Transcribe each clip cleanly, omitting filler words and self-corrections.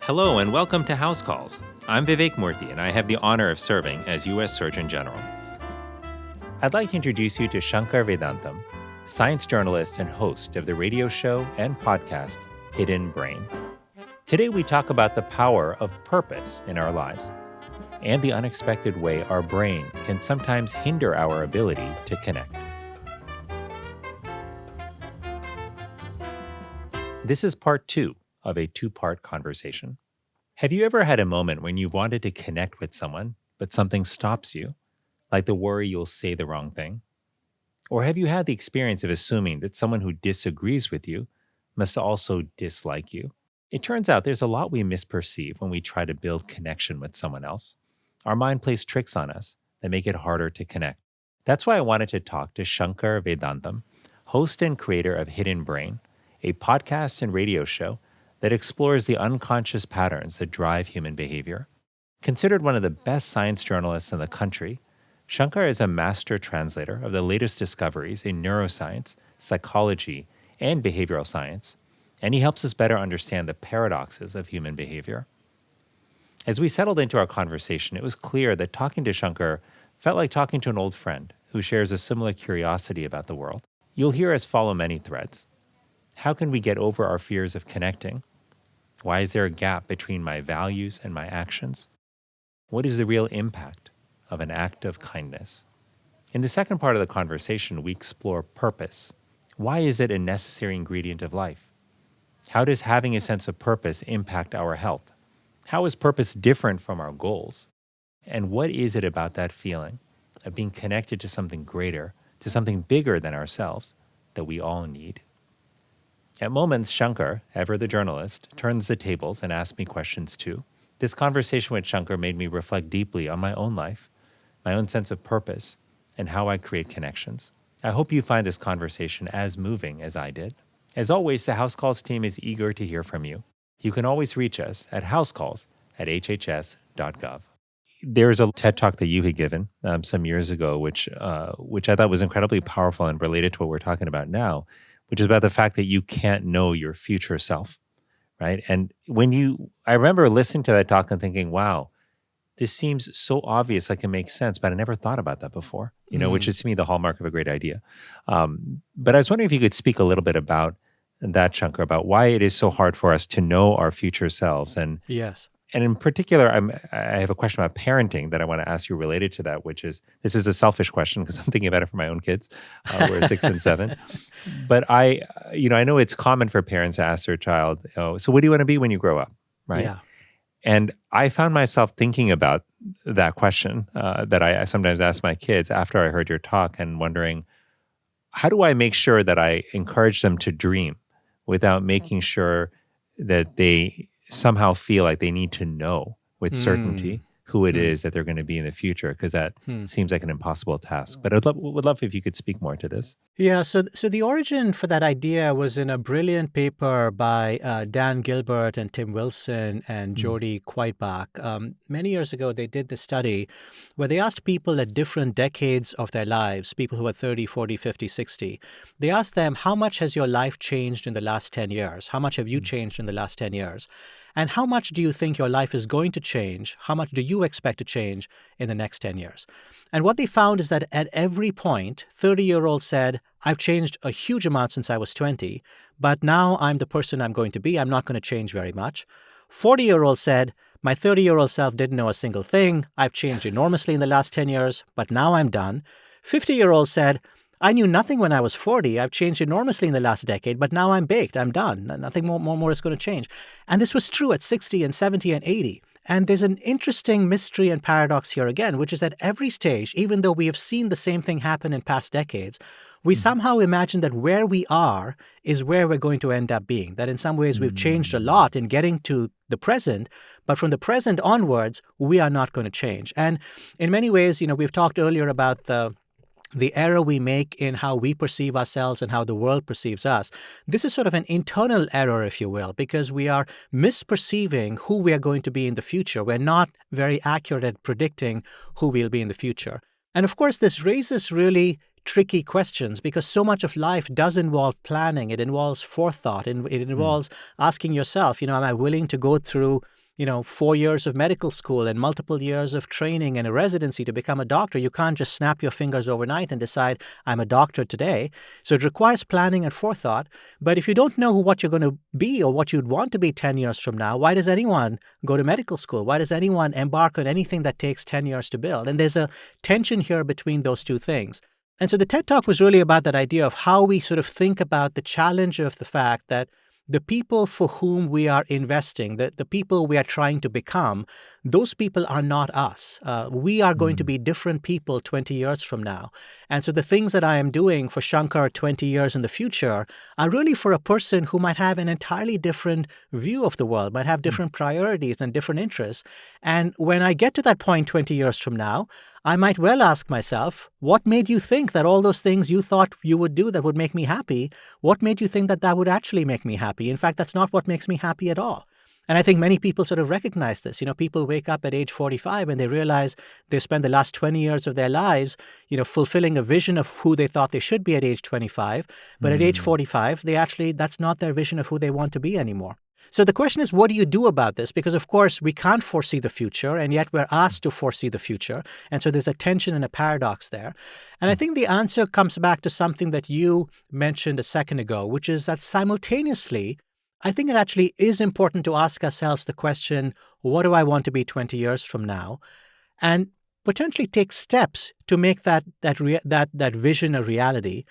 Hello and welcome to House Calls. I'm Vivek Murthy and I have the honor of serving as U.S. Surgeon General. I'd like to introduce you to Shankar Vedantam, science journalist and host of the radio show and podcast Hidden Brain. Today we talk about the power of purpose in our lives and the unexpected way our brain can sometimes hinder our ability to connect. This is part 2 of a 2-part conversation. Have you ever had a moment when you wanted to connect with someone, but something stops you, like the worry you'll say the wrong thing? Or have you had the experience of assuming that someone who disagrees with you must also dislike you? It turns out there's a lot we misperceive when we try to build connection with someone else. Our mind plays tricks on us that make it harder to connect. That's why I wanted to talk to Shankar Vedantam, host and creator of Hidden Brain, a podcast and radio show that explores the unconscious patterns that drive human behavior. Considered one of the best science journalists in the country, Shankar is a master translator of the latest discoveries in neuroscience, psychology, and behavioral science, and he helps us better understand the paradoxes of human behavior. As we settled into our conversation, it was clear that talking to Shankar felt like talking to an old friend who shares a similar curiosity about the world. You'll hear us follow many threads. How can we get over our fears of connecting? Why is there a gap between my values and my actions? What is the real impact of an act of kindness? In the second part of the conversation, we explore purpose. Why is it a necessary ingredient of life? How does having a sense of purpose impact our health? How is purpose different from our goals? And what is it about that feeling of being connected to something greater, to something bigger than ourselves, that we all need? At moments, Shankar, ever the journalist, turns the tables and asks me questions too. This conversation with Shankar made me reflect deeply on my own life, my own sense of purpose, and how I create connections. I hope you find this conversation as moving as I did. As always, the House Calls team is eager to hear from you. You can always reach us at housecalls@HHS.gov. There's a TED Talk that you had given some years ago, which I thought was incredibly powerful and related to what we're talking about now, which is about the fact that you can't know your future self, right? And I remember listening to that talk and thinking, wow, this seems so obvious, like it makes sense, but I never thought about that before, which is to me the hallmark of a great idea. But I was wondering if you could speak a little bit about that, Shankar, about why it is so hard for us to know our future selves. And yes. And in particular, I have a question about parenting that I want to ask you related to that, which is, this is a selfish question because I'm thinking about it for my own kids who are 6 and 7. But I know it's common for parents to ask their child, oh, so what do you want to be when you grow up, right? Yeah. And I found myself thinking about that question that I sometimes ask my kids after I heard your talk and wondering, how do I make sure that I encourage them to dream without making sure that they somehow feel like they need to know with certainty who it is that they're going to be in the future, because that seems like an impossible task. But would love if you could speak more to this. Yeah, so the origin for that idea was in a brilliant paper by Dan Gilbert and Tim Wilson and Jody Quaidbach. Many years ago, they did this study where they asked people at different decades of their lives, people who are 30, 40, 50, 60. They asked them, how much has your life changed in the last 10 years? How much have you changed in the last 10 years? And how much do you think your life is going to change? How much do you expect to change in the next 10 years? And what they found is that at every point, 30-year-olds said, I've changed a huge amount since I was 20, but now I'm the person I'm going to be. I'm not going to change very much. 40-year-olds said, my 30-year-old self didn't know a single thing. I've changed enormously in the last 10 years, but now I'm done. 50-year-olds said, I knew nothing when I was 40. I've changed enormously in the last decade, but now I'm baked. I'm done. Nothing more is going to change. And this was true at 60 and 70 and 80. And there's an interesting mystery and paradox here again, which is that every stage, even though we have seen the same thing happen in past decades, we somehow imagine that where we are is where we're going to end up being. That in some ways we've changed a lot in getting to the present, but from the present onwards, we are not going to change. And in many ways, we've talked earlier about the error we make in how we perceive ourselves and how the world perceives us. This is sort of an internal error, if you will, because we are misperceiving who we are going to be in the future. We're not very accurate at predicting who we'll be in the future. And of course, this raises really tricky questions because so much of life does involve planning. It involves forethought. And it Mm. involves asking yourself, am I willing to go through 4 years of medical school and multiple years of training and a residency to become a doctor? You can't just snap your fingers overnight and decide I'm a doctor today. So it requires planning and forethought. But if you don't know what you're going to be or what you'd want to be 10 years from now, why does anyone go to medical school? Why does anyone embark on anything that takes 10 years to build? And there's a tension here between those two things. And so the TED Talk was really about that idea of how we sort of think about the challenge of the fact that the people for whom we are investing, the people we are trying to become, those people are not us. We are going to Mm. be different people 20 years from now. And so the things that I am doing for Shankar 20 years in the future are really for a person who might have an entirely different view of the world, might have Mm. different priorities and different interests. And when I get to that point 20 years from now, I might well ask myself, what made you think that all those things you thought you would do that would make me happy, what made you think that that would actually make me happy? In fact, that's not what makes me happy at all. And I think many people sort of recognize this. People wake up at age 45 and they realize they've spent the last 20 years of their lives, fulfilling a vision of who they thought they should be at age 25. But at age Mm. 45, that's not their vision of who they want to be anymore. So the question is, what do you do about this? Because, of course, we can't foresee the future, and yet we're asked to foresee the future. And so there's a tension and a paradox there. And I Mm. think the answer comes back to something that you mentioned a second ago, which is that simultaneously, I think it actually is important to ask ourselves the question, what do I want to be 20 years from now? And potentially take steps to make that vision a reality,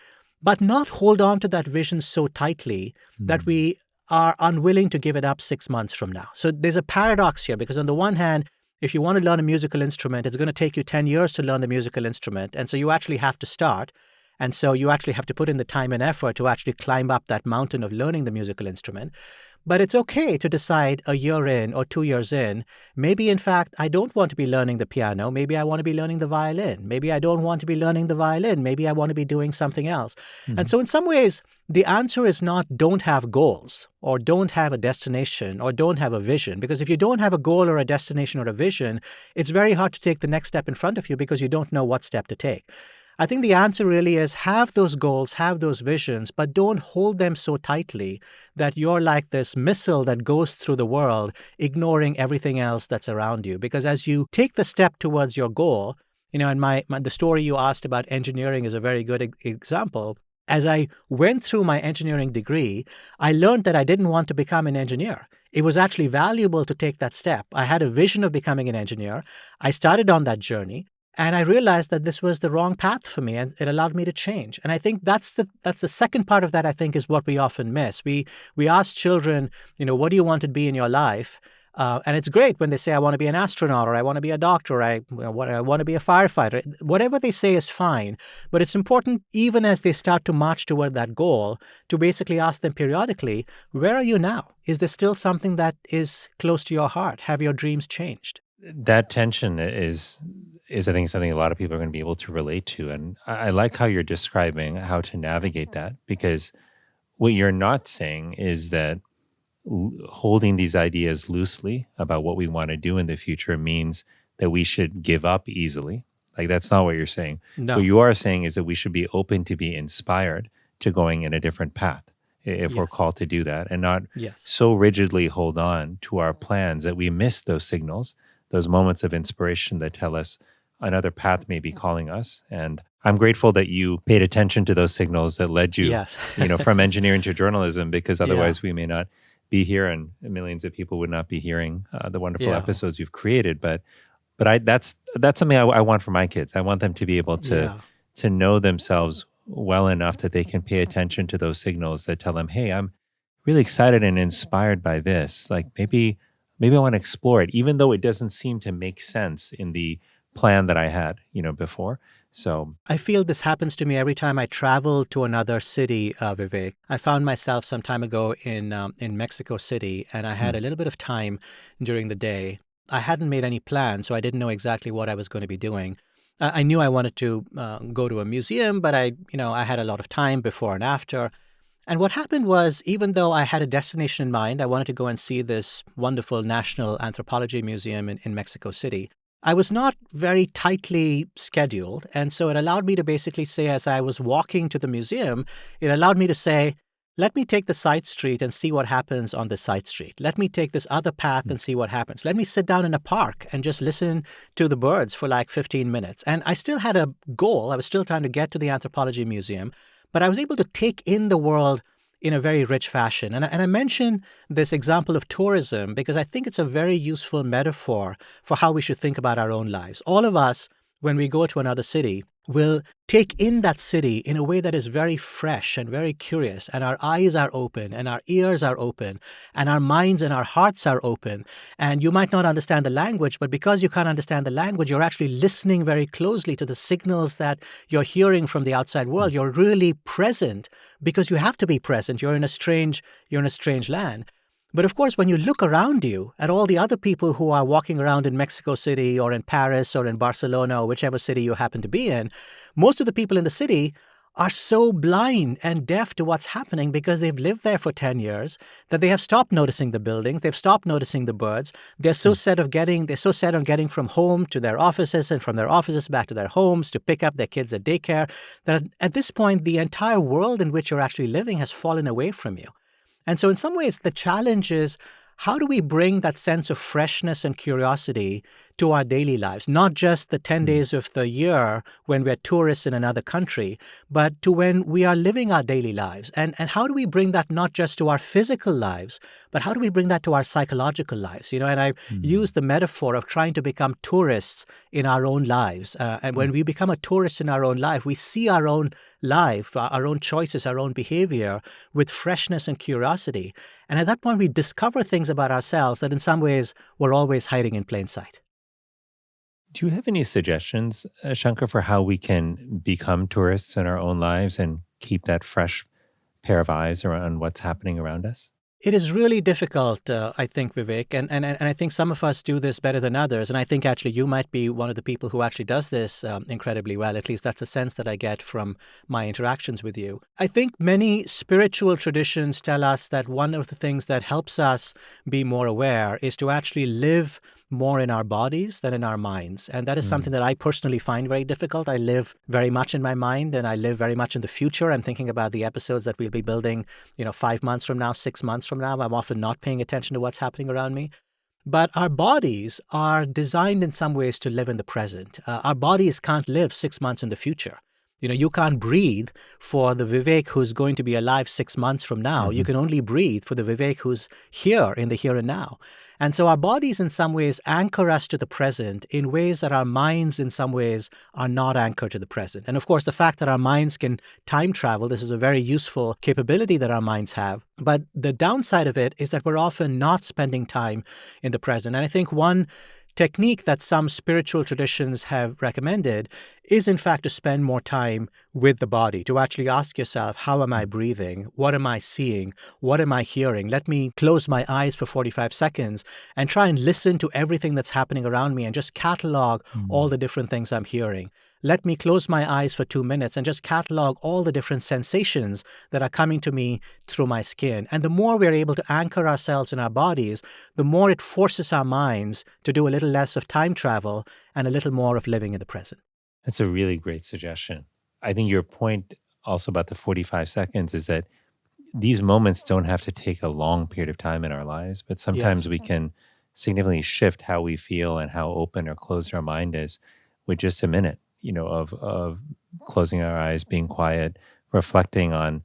but not hold on to that vision so tightly that Mm. we are unwilling to give it up 6 months from now. So there's a paradox here because on the one hand, if you want to learn a musical instrument, it's going to take you 10 years to learn the musical instrument. And so you actually have to start. And so you actually have to put in the time and effort to actually climb up that mountain of learning the musical instrument. But it's okay to decide a year in or 2 years in, maybe in fact, I don't want to be learning the piano. Maybe I want to be learning the violin. Maybe I don't want to be learning the violin. Maybe I want to be doing something else. And Mm. so in some ways, the answer is not don't have goals or don't have a destination or don't have a vision. Because if you don't have a goal or a destination or a vision, it's very hard to take the next step in front of you because you don't know what step to take. I think the answer really is have those goals, have those visions, but don't hold them so tightly that you're like this missile that goes through the world, ignoring everything else that's around you. Because as you take the step towards your goal, and the story you asked about engineering is a very good example. As I went through my engineering degree, I learned that I didn't want to become an engineer. It was actually valuable to take that step. I had a vision of becoming an engineer. I started on that journey. And I realized that this was the wrong path for me, and it allowed me to change. And I think that's the second part of that. I think is what we often miss. We ask children, what do you want to be in your life? And it's great when they say, I want to be an astronaut, or I want to be a doctor, or I want to be a firefighter. Whatever they say is fine. But it's important, even as they start to march toward that goal, to basically ask them periodically, where are you now? Is there still something that is close to your heart? Have your dreams changed? That tension is I think something a lot of people are going to be able to relate to, and I like how you're describing how to navigate that, because what you're not saying is that holding these ideas loosely about what we want to do in the future means that we should give up easily. Like, that's not what you're saying. What No. you are saying is that we should be open to be inspired to going in a different path if we're Yes. called to do that, and not Yes. so rigidly hold on to our plans that we miss those signals, those moments of inspiration that tell us another path may be calling us. And I'm grateful that you paid attention to those signals that led you, Yes. from engineering to journalism, because Yeah. otherwise we may not be here, and millions of people would not be hearing the wonderful Yeah. episodes you've created. But that's something I want for my kids. I want them to be able Yeah. to know themselves well enough that they can pay attention to those signals that tell them, hey, I'm really excited and inspired by this. Like, maybe I want to explore it, even though it doesn't seem to make sense in the plan that I had, before. So, I feel this happens to me every time I travel to another city, Vivek. I found myself some time ago in Mexico City, and I had mm, a little bit of time during the day. I hadn't made any plans, so I didn't know exactly what I was going to be doing. I knew I wanted to go to a museum, but I had a lot of time before and after. And what happened was, even though I had a destination in mind, I wanted to go and see this wonderful National Anthropology Museum in Mexico City. I was not very tightly scheduled. And so it allowed me to basically say, as I was walking to the museum, it allowed me to say, let me take the side street and see what happens on the side street. Let me take this other path and see what happens. Let me sit down in a park and just listen to the birds for like 15 minutes. And I still had a goal. I was still trying to get to the anthropology museum, but I was able to take in the world in a very rich fashion. And I mention this example of tourism because I think it's a very useful metaphor for how we should think about our own lives. All of us, when we go to another city, will take in that city in a way that is very fresh and very curious, and our eyes are open and our ears are open and our minds and our hearts are open. And you might not understand the language, but because you can't understand the language, you're actually listening very closely to the signals that you're hearing from the outside world. You're really present because you have to be present. You're in a strange land. But of course, when you look around you at all the other people who are walking around in Mexico City or in Paris or in Barcelona or whichever city you happen to be in, most of the people in the city are so blind and deaf to what's happening because they've lived there for 10 years that they have stopped noticing the buildings, they've stopped noticing the birds. They're so set on getting from home to their offices and from their offices back to their homes to pick up their kids at daycare that at this point, the entire world in which you're actually living has fallen away from you. And so in some ways, the challenge is how do we bring that sense of freshness and curiosity to our daily lives, not just the 10 days of the year when we're tourists in another country, but to when we are living our daily lives? And how do we bring that not just to our physical lives, but how do we bring that to our psychological lives? And I use the metaphor of trying to become tourists in our own lives. And when we become a tourist in our own life, we see our own life, our own choices, our own behavior with freshness and curiosity. And at that point, we discover things about ourselves that in some ways we're always hiding in plain sight. Do you have any suggestions, Shankar, for how we can become tourists in our own lives and keep that fresh pair of eyes around what's happening around us? It is really difficult, I think, Vivek, and I think some of us do this better than others. And I think actually you might be one of the people who actually does this incredibly well. At least that's a sense that I get from my interactions with you. I think many spiritual traditions tell us that one of the things that helps us be more aware is to actually live more in our bodies than in our minds. And that is something that I personally find very difficult. I live very much in my mind and I live very much in the future. I'm thinking about the episodes that we'll be building, 5 months from now, 6 months from now. I'm often not paying attention to what's happening around me. But our bodies are designed in some ways to live in the present. Our bodies can't live 6 months in the future. You can't breathe for the Vivek who's going to be alive 6 months from now. You can only breathe for the Vivek who's here in the here and now. And so our bodies in some ways anchor us to the present in ways that our minds in some ways are not anchored to the present. And of course, the fact that our minds can time travel, this is a very useful capability that our minds have. But the downside of it is that we're often not spending time in the present. And I think one technique that some spiritual traditions have recommended is, in fact, to spend more time with the body, to actually ask yourself, how am I breathing? What am I seeing? What am I hearing? Let me close my eyes for 45 seconds and try and listen to everything that's happening around me and just catalog all the different things I'm hearing. Let me close my eyes for 2 minutes and just catalog all the different sensations that are coming to me through my skin. And the more we're able to anchor ourselves in our bodies, the more it forces our minds to do a little less of time travel and a little more of living in the present. That's a really great suggestion. I think your point also about the 45 seconds is that these moments don't have to take a long period of time in our lives, but sometimes we can significantly shift how we feel and how open or closed our mind is with just a minute, of closing our eyes, being quiet, reflecting on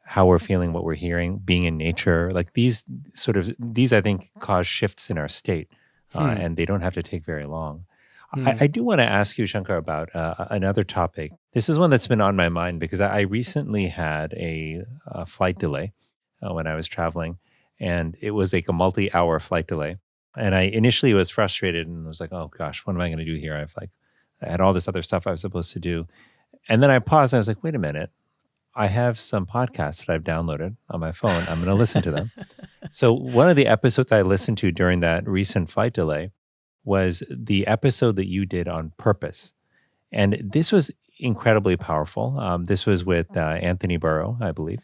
how we're feeling, what we're hearing, being in nature. Like these, I think, cause shifts in our state, and they don't have to take very long. I do want to ask you, Shankar, about another topic. This is one that's been on my mind because I recently had a flight delay when I was traveling, and it was like a multi-hour flight delay. And I initially was frustrated and was like, oh gosh, what am I going to do here? I had all this other stuff I was supposed to do. And then I paused and I was like, wait a minute. I have some podcasts that I've downloaded on my phone. I'm going to listen to them. So one of the episodes I listened to during that recent flight delay was the episode that you did on purpose. And this was incredibly powerful. This was with Anthony Burrow, I believe.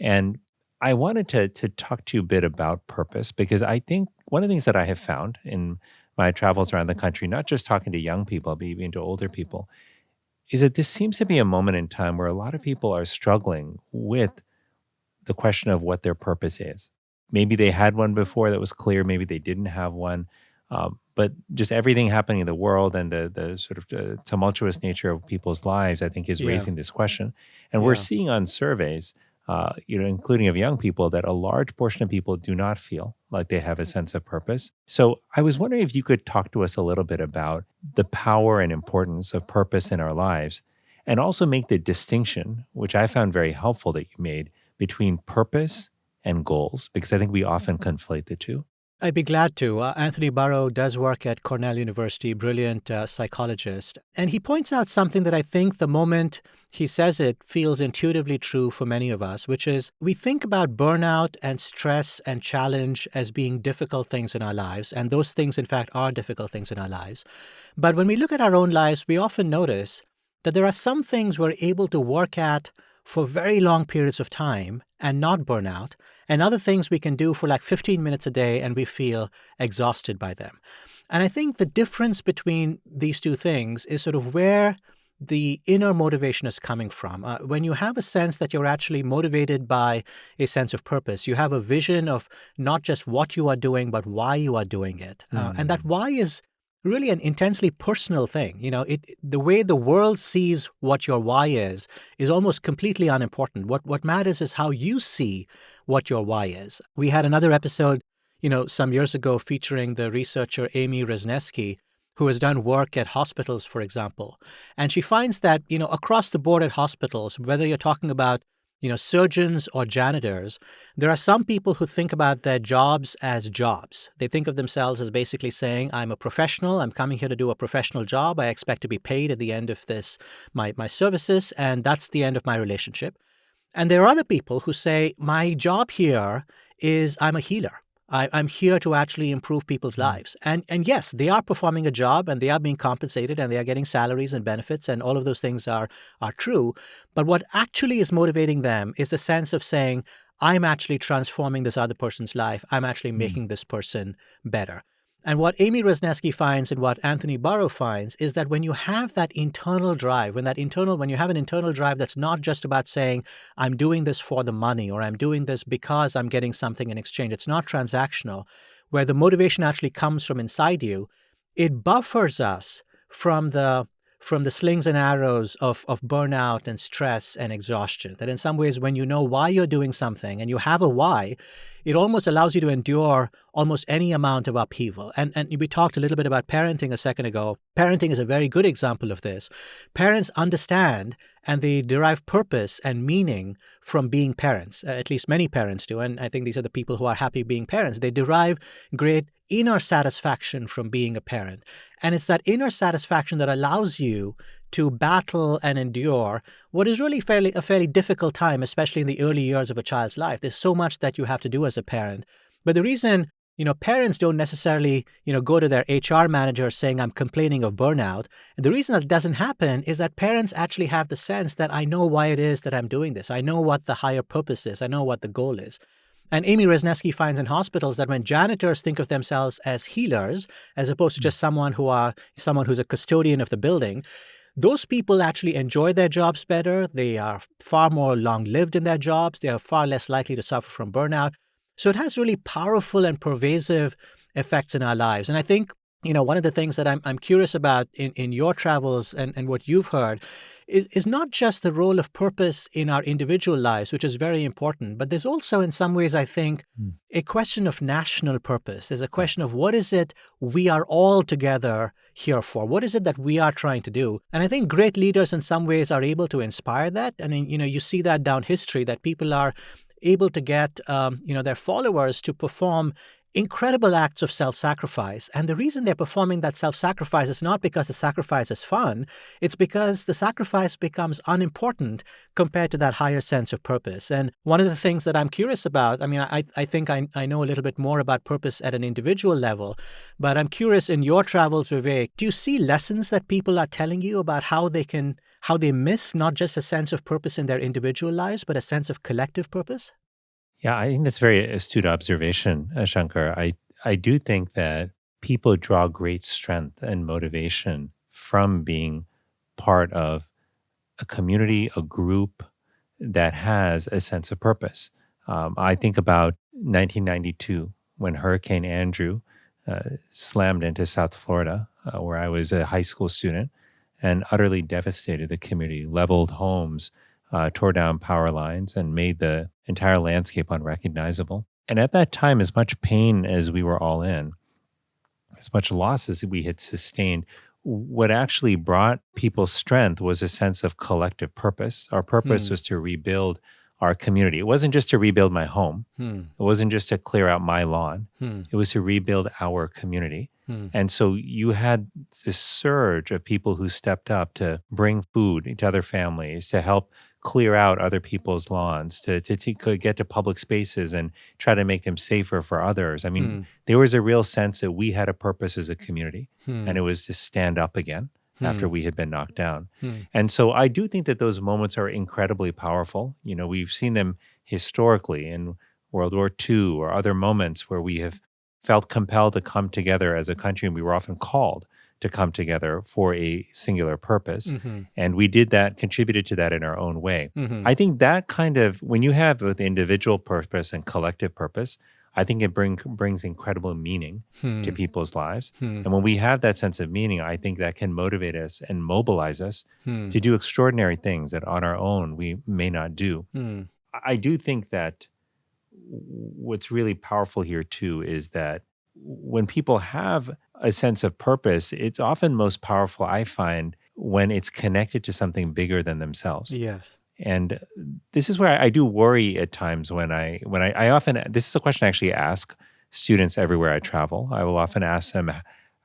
And I wanted to talk to you a bit about purpose because I think one of the things that I have found in my travels around the country, not just talking to young people, but even to older people, is that this seems to be a moment in time where a lot of people are struggling with the question of what their purpose is. Maybe they had one before that was clear, maybe they didn't have one. But just everything happening in the world and the sort of tumultuous nature of people's lives, I think, is Yeah, raising this question. And we're yeah. seeing on surveys, including of young people, that a large portion of people do not feel like they have a sense of purpose. So I was wondering if you could talk to us a little bit about the power and importance of purpose in our lives, and also make the distinction, which I found very helpful that you made, between purpose and goals, because I think we often conflate the two. I'd be glad to. Anthony Burrow does work at Cornell University, brilliant psychologist. And he points out something that I think the moment he says it feels intuitively true for many of us, which is we think about burnout and stress and challenge as being difficult things in our lives. And those things, in fact, are difficult things in our lives. But when we look at our own lives, we often notice that there are some things we're able to work at for very long periods of time and not burn out, and other things we can do for like 15 minutes a day and we feel exhausted by them. And I think the difference between these two things is sort of where the inner motivation is coming from. When you have a sense that you're actually motivated by a sense of purpose, you have a vision of not just what you are doing, but why you are doing it. And that Mm, why is really an intensely personal thing. The way the world sees what your why is almost completely unimportant. What matters is how you see what your why is. We had another episode, some years ago featuring the researcher Amy Resnesky, who has done work at hospitals, for example. And she finds that, across the board at hospitals, whether you're talking about, surgeons or janitors, there are some people who think about their jobs as jobs. They think of themselves as basically saying, I'm a professional, I'm coming here to do a professional job, I expect to be paid at the end of this, my services, and that's the end of my relationship. And there are other people who say, my job here is I'm a healer. I'm here to actually improve people's mm, lives. And yes, they are performing a job and they are being compensated and they are getting salaries and benefits and all of those things are true. But what actually is motivating them is the sense of saying, I'm actually transforming this other person's life. I'm actually mm, making this person better. And what Amy Resnesky finds and what Anthony Burrow finds is that when you have that internal drive, when you have an internal drive that's not just about saying, I'm doing this for the money or I'm doing this because I'm getting something in exchange, it's not transactional, where the motivation actually comes from inside you, it buffers us from the slings and arrows of burnout and stress and exhaustion. That in some ways, when you know why you're doing something and you have a why, it almost allows you to endure almost any amount of upheaval. And we talked a little bit about parenting a second ago. Parenting is a very good example of this. Parents understand and they derive purpose and meaning from being parents. At least many parents do. And I think these are the people who are happy being parents. They derive great inner satisfaction from being a parent. And it's that inner satisfaction that allows you to battle and endure what is really a fairly difficult time, especially in the early years of a child's life. There's so much that you have to do as a parent. But the reason, parents don't necessarily, go to their HR manager saying, I'm complaining of burnout. And the reason that doesn't happen is that parents actually have the sense that I know why it is that I'm doing this. I know what the higher purpose is. I know what the goal is. And Amy Resnesky finds in hospitals that when janitors think of themselves as healers, as opposed to mm. just someone who's a custodian of the building, those people actually enjoy their jobs better. They are far more long-lived in their jobs. They are far less likely to suffer from burnout. So it has really powerful and pervasive effects in our lives. And I think, one of the things that I'm curious about in your travels and what you've heard is not just the role of purpose in our individual lives, which is very important, but there's also in some ways, I think, Mm. a question of national purpose. There's a question Yes. of what is it we are all together here for? What is it that we are trying to do? And I think great leaders in some ways are able to inspire that. I mean, you see that down history, that people are able to get, their followers to perform incredible acts of self-sacrifice. And the reason they're performing that self-sacrifice is not because the sacrifice is fun. It's because the sacrifice becomes unimportant compared to that higher sense of purpose. And one of the things that I'm curious about, I mean, I think I know a little bit more about purpose at an individual level, but I'm curious in your travels, Vivek, do you see lessons that people are telling you about how they miss not just a sense of purpose in their individual lives, but a sense of collective purpose? Yeah, I think that's very astute observation, Shankar. I do think that people draw great strength and motivation from being part of a community, a group that has a sense of purpose. I think about 1992 when Hurricane Andrew slammed into South Florida, where I was a high school student, and utterly devastated the community, leveled homes, tore down power lines, and made the entire landscape unrecognizable. And at that time, as much pain as we were all in, as much loss as we had sustained, what actually brought people's strength was a sense of collective purpose. Our purpose Hmm. was to rebuild our community. It wasn't just to rebuild my home. Hmm. It wasn't just to clear out my lawn. Hmm. It was to rebuild our community. Hmm. And so you had this surge of people who stepped up to bring food to other families, to help clear out other people's lawns, to get to public spaces and try to make them safer for others. I mean, Hmm. there was a real sense that we had a purpose as a community, and Hmm. it was to stand up again after Hmm. we had been knocked down. Hmm. And so I do think that those moments are incredibly powerful. You know, we've seen them historically in World War II or other moments where we have felt compelled to come together as a country, and we were often called to come together for a singular purpose. Hmm. And we did that, contributed to that in our own way. Hmm. I think that kind of, when you have both individual purpose and collective purpose, I think it brings incredible meaning to Hmm. people's lives. Hmm. And when we have that sense of meaning, I think that can motivate us and mobilize us Hmm. to do extraordinary things that on our own we may not do. Hmm. I do think that what's really powerful here too is that when people have a sense of purpose, it's often most powerful, I find, when it's connected to something bigger than themselves. Yes. And this is where I do worry at times I often, this is a question I actually ask students everywhere I travel. I will often ask them,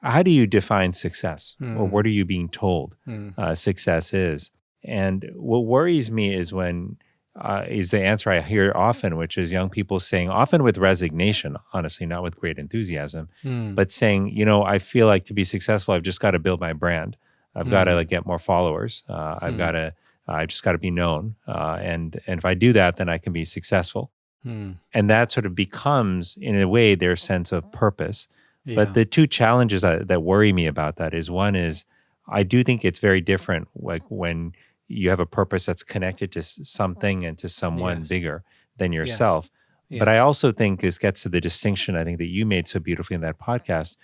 how do you define success? Or Hmm. what are you being told Hmm. success is? And what worries me is the answer I hear often, which is young people saying, often with resignation, honestly, not with great enthusiasm, Hmm. but saying, I feel like to be successful, I've just got to build my brand. I've got to get more followers. I've just got to be known. And if I do that, then I can be successful. Hmm. And that sort of becomes, in a way, their sense of purpose. But Yeah. the two challenges that worry me about that is, one is, I do think it's very different, like when you have a purpose that's connected to something and to someone Yes. bigger than Yes. yourself. But I Yes. also think this gets to the distinction I think that you made so beautifully in that podcast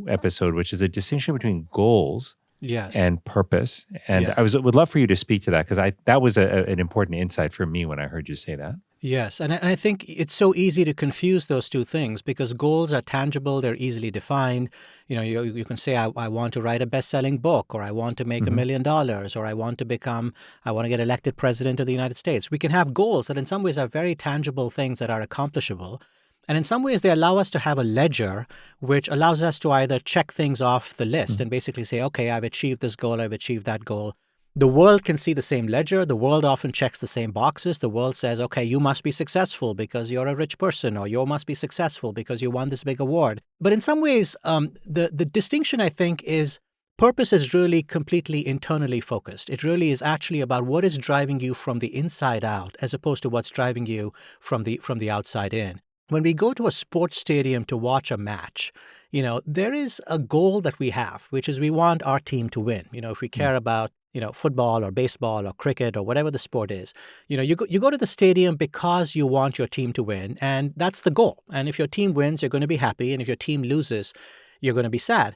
episode, which is a distinction between goals Yes. and purpose. And Yes. would love for you to speak to that, because that was an important insight for me when I heard you say that. Yes, and I think it's so easy to confuse those two things because goals are tangible, they're easily defined. You can say, I want to write a best-selling book, or I want to make $1 Hmm. million, or I want to get elected president of the United States. We can have goals that in some ways are very tangible things that are accomplishable. And in some ways, they allow us to have a ledger, which allows us to either check things off the list and basically say, okay, I've achieved this goal, I've achieved that goal. The world can see the same ledger. The world often checks the same boxes. The world says, okay, you must be successful because you're a rich person, or you must be successful because you won this big award. But in some ways, the distinction, I think, is purpose is really completely internally focused. It really is actually about what is driving you from the inside out, as opposed to what's driving you from the outside in. When we go to a sports stadium to watch a match, there is a goal that we have, which is we want our team to win. If we care about football or baseball or cricket or whatever the sport is. You go to the stadium because you want your team to win, and that's the goal. And if your team wins, you're going to be happy. And if your team loses, you're going to be sad.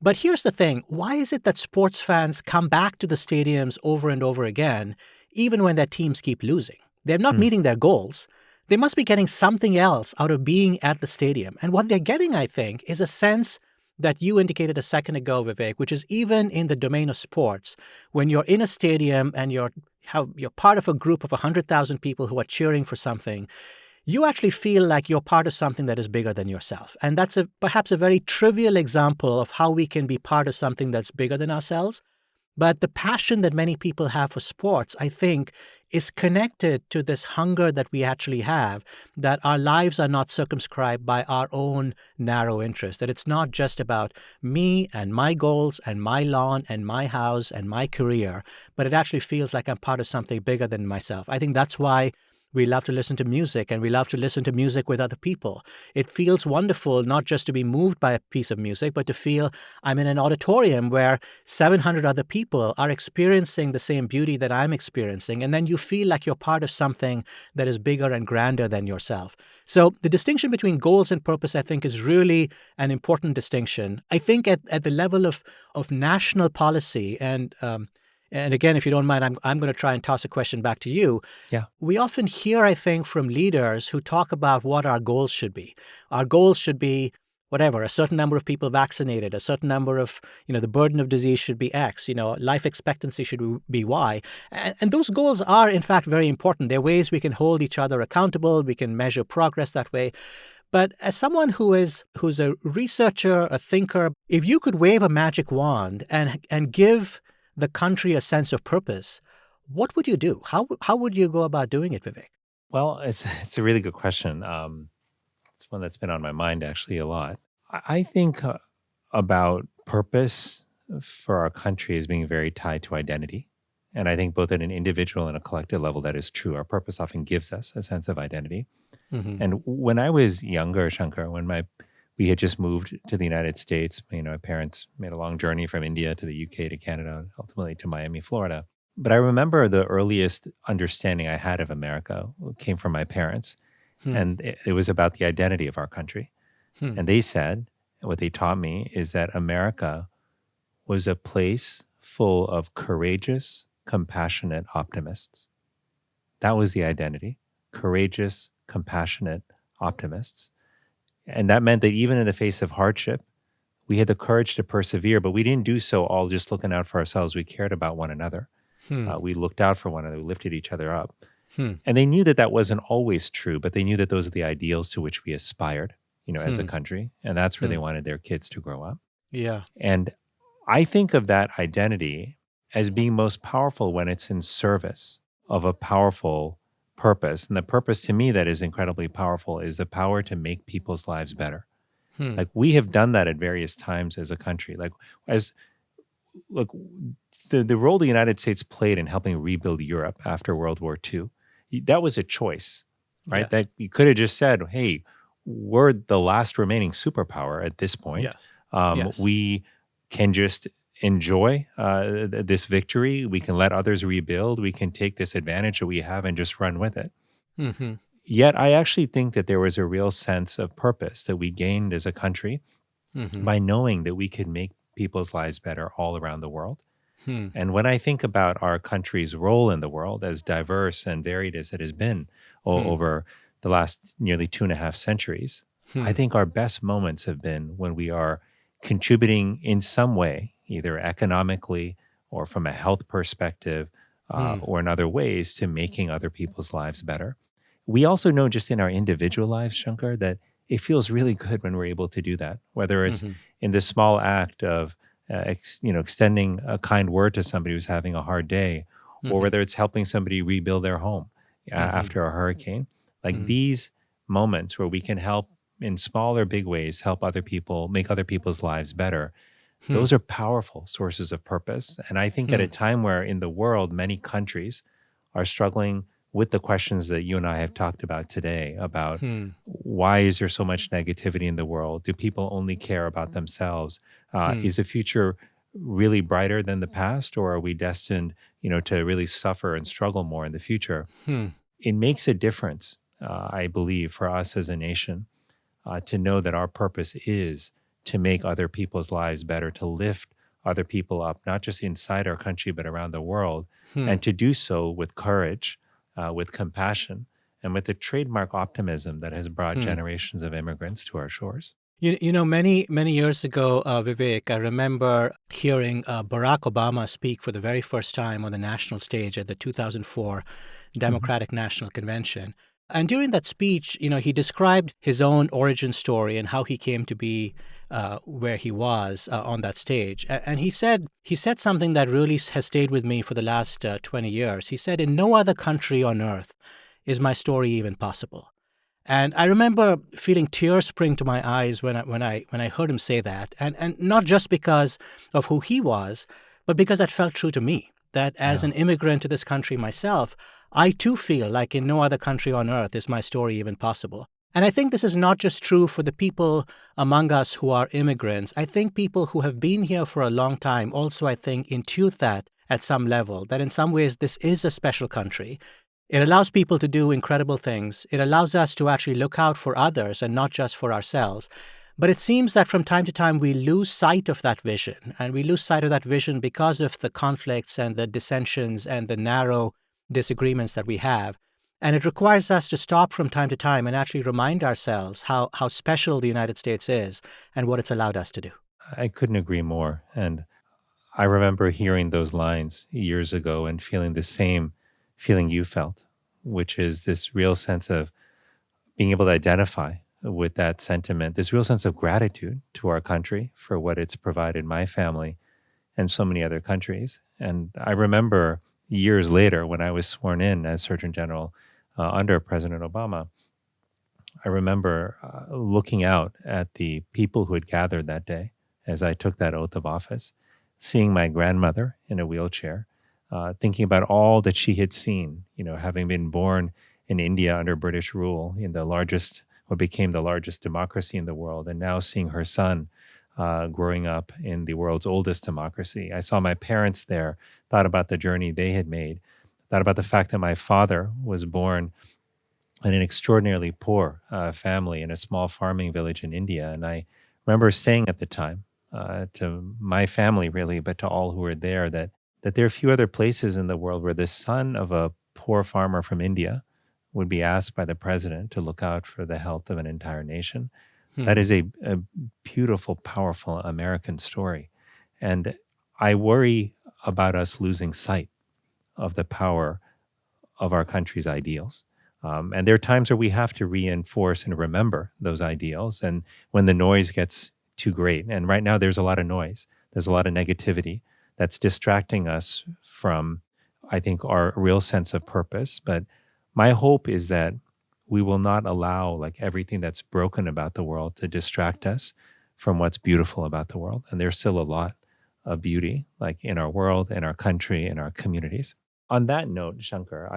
But here's the thing. Why is it that sports fans come back to the stadiums over and over again, even when their teams keep losing? They're not meeting their goals. They must be getting something else out of being at the stadium. And what they're getting, I think, is a sense that you indicated a second ago, Vivek, which is even in the domain of sports, when you're in a stadium and you're part of a group of 100,000 people who are cheering for something, you actually feel like you're part of something that is bigger than yourself. And that's perhaps a very trivial example of how we can be part of something that's bigger than ourselves. But the passion that many people have for sports, I think, is connected to this hunger that we actually have, that our lives are not circumscribed by our own narrow interest, that it's not just about me and my goals and my lawn and my house and my career, but it actually feels like I'm part of something bigger than myself. I think that's why We love to listen to music, and we love to listen to music with other people. It feels wonderful not just to be moved by a piece of music, but to feel I'm in an auditorium where 700 other people are experiencing the same beauty that I'm experiencing. And then you feel like you're part of something that is bigger and grander than yourself. So the distinction between goals and purpose, I think, is really an important distinction. I think at the level of national policy, and again, if you don't mind, I'm going to try and toss a question back to you. Yeah. We often hear, I think, from leaders who talk about what our goals should be. Our goals should be whatever, a certain number of people vaccinated, a certain number of, the burden of disease should be X, life expectancy should be Y. And those goals are, in fact, very important. They're ways we can hold each other accountable. We can measure progress that way. But as someone who's a researcher, a thinker, if you could wave a magic wand and give the country a sense of purpose, what would you do? How would you go about doing it, Vivek? Well, it's a really good question. It's one that's been on my mind actually a lot. I think about purpose for our country as being very tied to identity. And I think both at an individual and a collective level, that is true. Our purpose often gives us a sense of identity. Mm-hmm. And when I was younger, Shankar, when we had just moved to the United States, my parents made a long journey from India to the UK to Canada, ultimately to Miami, Florida. But I remember the earliest understanding I had of America came from my parents. And it was about the identity of our country. And they said, what they taught me is that America was a place full of courageous, compassionate optimists. That was the identity. Courageous, compassionate optimists. And that meant that even in the face of hardship, we had the courage to persevere, but we didn't do so all just looking out for ourselves. We cared about one another. We looked out for one another. We lifted each other up. And they knew that that wasn't always true, but they knew that those are the ideals to which we aspired, as a country. And that's where they wanted their kids to grow up. Yeah. And I think of that identity as being most powerful when it's in service of a powerful purpose. And the purpose to me that is incredibly powerful is the power to make people's lives better. Like we have done that at various times as a country. The role the United States played in helping rebuild Europe after World War II, that was a choice, right? Yes. That you could have just said, hey, we're the last remaining superpower at this point. Yes. Yes. We can just enjoy this victory. We can let others rebuild. We can take this advantage that we have and just run with it. Mm-hmm. Yet I actually think that there was a real sense of purpose that we gained as a country by knowing that we could make people's lives better all around the world. And when I think about our country's role in the world, as diverse and varied as it has been over the last nearly 2.5 centuries, I think our best moments have been when we are contributing in some way, either economically or from a health perspective or in other ways, to making other people's lives better. We also know just in our individual lives, Shankar, that it feels really good when we're able to do that, whether it's in the small act of extending a kind word to somebody who's having a hard day, or whether it's helping somebody rebuild their home after a hurricane. Like these moments where we can help in small or big ways, help other people, make other people's lives better. Those are powerful sources of purpose. And I think at a time where in the world, many countries are struggling with the questions that you and I have talked about today about why is there so much negativity in the world? Do people only care about themselves? Is the future really brighter than the past, or are we destined, to really suffer and struggle more in the future? It makes a difference, I believe, for us as a nation to know that our purpose is to make other people's lives better, to lift other people up, not just inside our country, but around the world, and to do so with courage, with compassion, and with the trademark optimism that has brought generations of immigrants to our shores. Many years ago, Vivek, I remember hearing Barack Obama speak for the very first time on the national stage at the 2004 Democratic National Convention. And during that speech, he described his own origin story and how he came to be where he was on that stage. And he said something that really has stayed with me for the last 20 years. He said, "In no other country on earth is my story even possible." And I remember feeling tears spring to my eyes when I heard him say that, and not just because of who he was, but because that felt true to me. That as an immigrant to this country myself, I too feel like in no other country on earth is my story even possible. And I think this is not just true for the people among us who are immigrants. I think people who have been here for a long time also, I think, intuit that at some level, that in some ways this is a special country. It allows people to do incredible things. It allows us to actually look out for others and not just for ourselves. But it seems that from time to time we lose sight of that vision. And we lose sight of that vision because of the conflicts and the dissensions and the narrow disagreements that we have. And it requires us to stop from time to time and actually remind ourselves how special the United States is and what it's allowed us to do. I couldn't agree more. And I remember hearing those lines years ago and feeling the same feeling you felt, which is this real sense of being able to identify with that sentiment, this real sense of gratitude to our country for what it's provided my family and so many other countries. And I remember years later when I was sworn in as Surgeon General under President Obama, I remember looking out at the people who had gathered that day as I took that oath of office, seeing my grandmother in a wheelchair, thinking about all that she had seen, having been born in India under British rule in what became the largest democracy in the world, and now seeing her son growing up in the world's oldest democracy. I saw my parents there, thought about the journey they had made, thought about the fact that my father was born in an extraordinarily poor family in a small farming village in India. And I remember saying at the time to my family, really, but to all who were there, that there are few other places in the world where the son of a poor farmer from India would be asked by the president to look out for the health of an entire nation. That is a beautiful, powerful American story. And I worry about us losing sight of the power of our country's ideals. And there are times where we have to reinforce and remember those ideals. And when the noise gets too great, and right now there's a lot of noise, there's a lot of negativity that's distracting us from, I think, our real sense of purpose. But my hope is that we will not allow like everything that's broken about the world to distract us from what's beautiful about the world. And there's still a lot of beauty like in our world, in our country, in our communities. On that note, Shankar,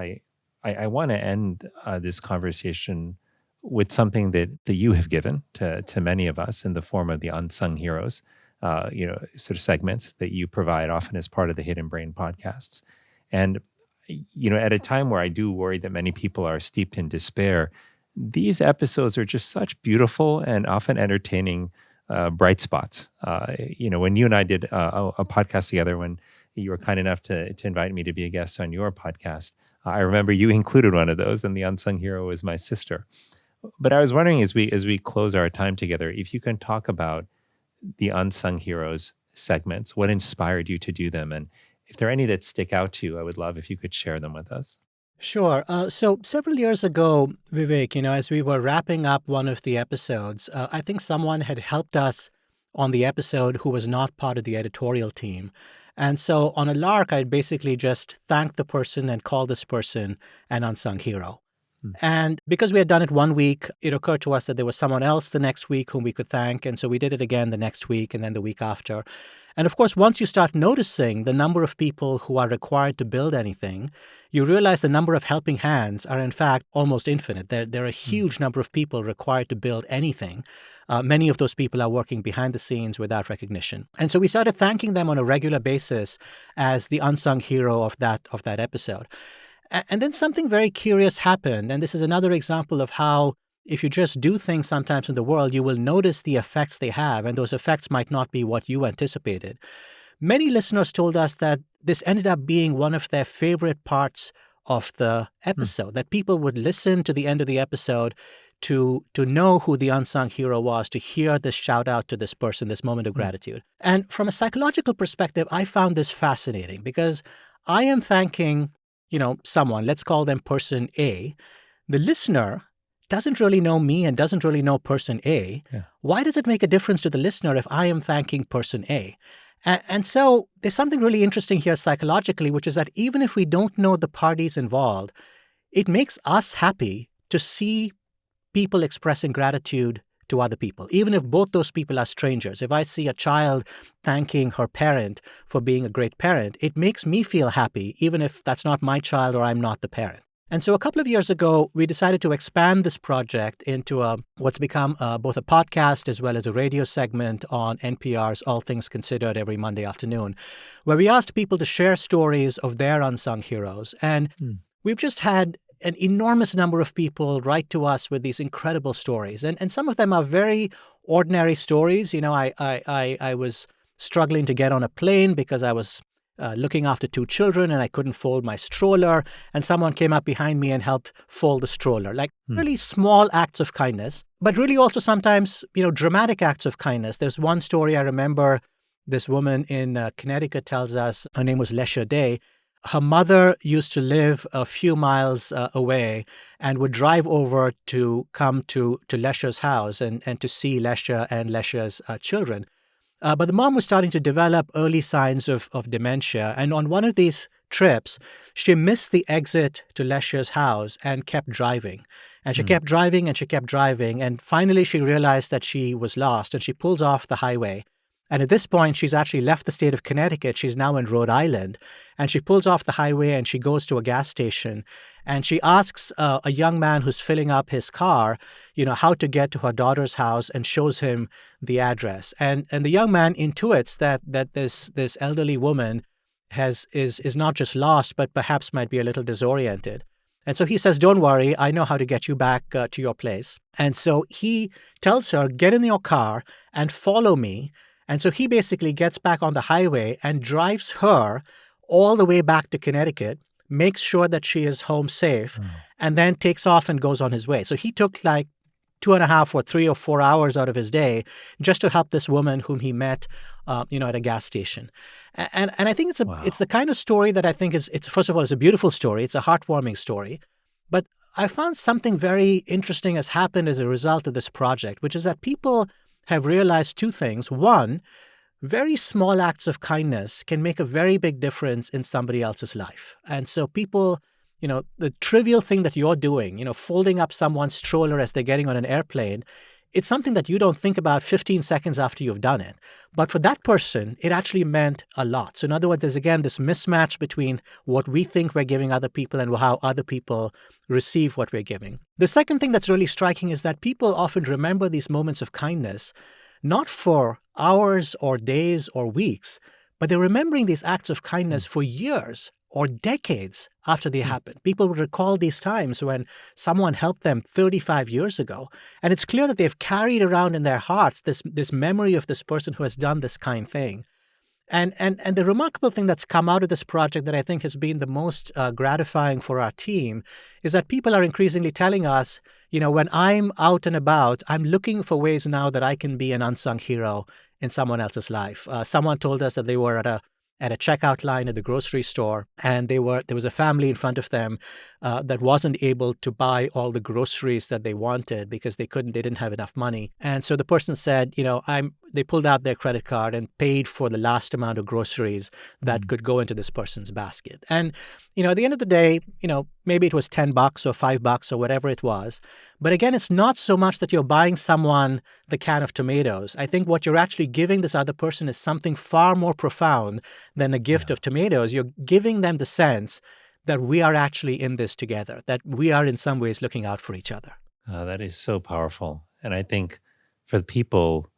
I want to end this conversation with something that you have given to many of us in the form of the unsung heroes, sort of segments that you provide often as part of the Hidden Brain podcasts. And at a time where I do worry that many people are steeped in despair, these episodes are just such beautiful and often entertaining bright spots. When you and I did a podcast together, when you were kind enough to invite me to be a guest on your podcast, I remember you included one of those, and the unsung hero was my sister. But I was wondering, as we close our time together, if you can talk about the unsung heroes segments, what inspired you to do them, and if there are any that stick out to you, I would love if you could share them with us. Sure. So several years ago, Vivek, as we were wrapping up one of the episodes, I think someone had helped us on the episode who was not part of the editorial team. And so on a lark, I'd basically just thank the person and call this person an unsung hero. And because we had done it one week, it occurred to us that there was someone else the next week whom we could thank. And so we did it again the next week and then the week after. And of course, once you start noticing the number of people who are required to build anything, you realize the number of helping hands are in fact almost infinite. There are a huge number of people required to build anything. Many of those people are working behind the scenes without recognition. And so we started thanking them on a regular basis as the unsung hero of that episode. And then something very curious happened. And this is another example of how if you just do things sometimes in the world, you will notice the effects they have. And those effects might not be what you anticipated. Many listeners told us that this ended up being one of their favorite parts of the episode, that people would listen to the end of the episode to know who the unsung hero was, to hear this shout out to this person, this moment of gratitude. And from a psychological perspective, I found this fascinating because I am thanking someone, let's call them person A. The listener doesn't really know me and doesn't really know person A. Yeah. Why does it make a difference to the listener if I am thanking person A? And so there's something really interesting here psychologically, which is that even if we don't know the parties involved, it makes us happy to see people expressing gratitude to other people, even if both those people are strangers. If I see a child thanking her parent for being a great parent, it makes me feel happy, even if that's not my child or I'm not the parent. And so a couple of years ago, we decided to expand this project into what's become both a podcast as well as a radio segment on NPR's All Things Considered every Monday afternoon, where we asked people to share stories of their unsung heroes. And Hmm. we've just had an enormous number of people write to us with these incredible stories. And some of them are very ordinary stories. You know, I was struggling to get on a plane because I was looking after two children and I couldn't fold my stroller. And someone came up behind me and helped fold the stroller. Like Hmm. really small acts of kindness, but really also sometimes, dramatic acts of kindness. There's one story I remember. This woman in Connecticut tells us, her name was Lesha Day. Her mother used to live a few miles away and would drive over to come to Lesha's house and to see Lesha and Lesha's children. But the mom was starting to develop early signs of dementia. And on one of these trips, she missed the exit to Lesha's house and kept driving. And she Hmm. kept driving and she kept driving. And finally, she realized that she was lost and she pulls off the highway. And at this point, she's actually left the state of Connecticut. She's now in Rhode Island. And she pulls off the highway and she goes to a gas station. And she asks a young man who's filling up his car, how to get to her daughter's house and shows him the address. And the young man intuits that this elderly woman is not just lost, but perhaps might be a little disoriented. And so he says, "Don't worry, I know how to get you back to your place." And so he tells her, "Get in your car and follow me." And so he basically gets back on the highway and drives her all the way back to Connecticut, makes sure that she is home safe, Oh. and then takes off and goes on his way. So he took like 2.5 or 3 or 4 hours out of his day just to help this woman whom he met, at a gas station. And I think it's Wow. the kind of story that I think it's first of all, it's a beautiful story. It's a heartwarming story. But I found something very interesting has happened as a result of this project, which is that people have realized two things. One, very small acts of kindness can make a very big difference in somebody else's life. And so people, the trivial thing that you're doing, folding up someone's stroller as they're getting on an airplane, it's something that you don't think about 15 seconds after you've done it. But for that person, it actually meant a lot. So in other words, there's again this mismatch between what we think we're giving other people and how other people receive what we're giving. The second thing that's really striking is that people often remember these moments of kindness not for hours or days or weeks, but they're remembering these acts of kindness for years or decades after they happen. People will recall these times when someone helped them 35 years ago. And it's clear that they've carried around in their hearts this memory of this person who has done this kind thing. And the remarkable thing that's come out of this project that I think has been the most gratifying for our team is that people are increasingly telling us, when I'm out and about, I'm looking for ways now that I can be an unsung hero in someone else's life. Someone told us that they were at a checkout line at the grocery store, and there was a family in front of them that wasn't able to buy all the groceries that they wanted because they didn't have enough money. And so the person said, they pulled out their credit card and paid for the last amount of groceries that could go into this person's basket. And, at the end of the day, maybe it was $10 or $5 or whatever it was. But again, it's not so much that you're buying someone the can of tomatoes. I think what you're actually giving this other person is something far more profound than a gift of tomatoes. You're giving them the sense that we are actually in this together, that we are in some ways looking out for each other. That is so powerful. And I think for the people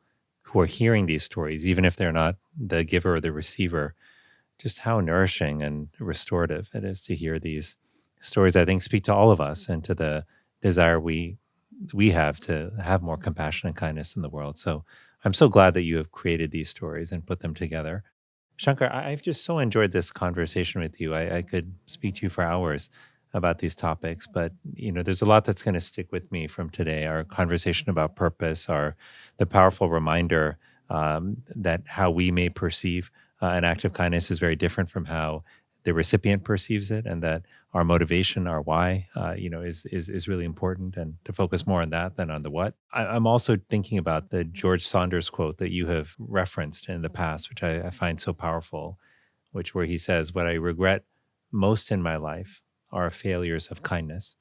who are hearing these stories, even if they're not the giver or the receiver, just how nourishing and restorative it is to hear these stories, I think, speak to all of us and to the desire we have to have more compassion and kindness in the world. So I'm so glad that you have created these stories and put them together. Shankar, I've just so enjoyed this conversation with you. I could speak to you for hours about these topics, but there's a lot that's going to stick with me from today. Our conversation about purpose, the powerful reminder that how we may perceive an act of kindness is very different from how the recipient perceives it, and that our motivation, our why, is really important, and to focus more on that than on the what. I'm also thinking about the George Saunders quote that you have referenced in the past, which I find so powerful, where he says, "What I regret most in my life are failures of kindness."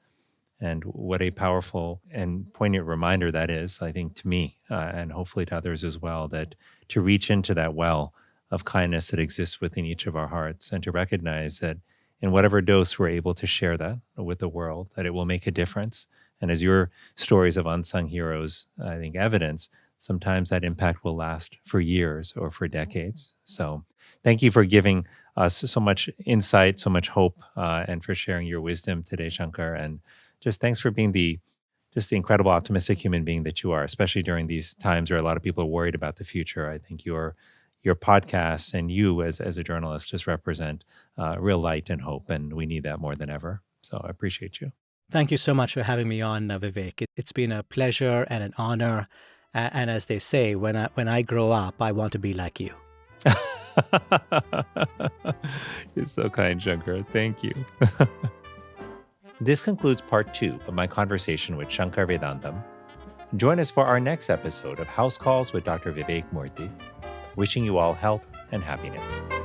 And what a powerful and poignant reminder that is, I think, to me, and hopefully to others as well, that to reach into that well of kindness that exists within each of our hearts and to recognize that in whatever dose we're able to share that with the world, that it will make a difference. And as your stories of unsung heroes, I think, evidence, sometimes that impact will last for years or for decades. So thank you for giving us so much insight, so much hope, and for sharing your wisdom today, Shankar. And just thanks for being the incredible optimistic human being that you are, especially during these times where a lot of people are worried about the future. I think your podcasts and you as a journalist just represent real light and hope, and we need that more than ever. So I appreciate you. Thank you so much for having me on, Vivek. It's been a pleasure and an honor. And as they say, when I grow up, I want to be like you. You're so kind, Shankar. Thank you. This concludes part 2 of my conversation with Shankar Vedantam. Join us for our next episode of House Calls with Dr. Vivek Murthy. Wishing you all health and happiness.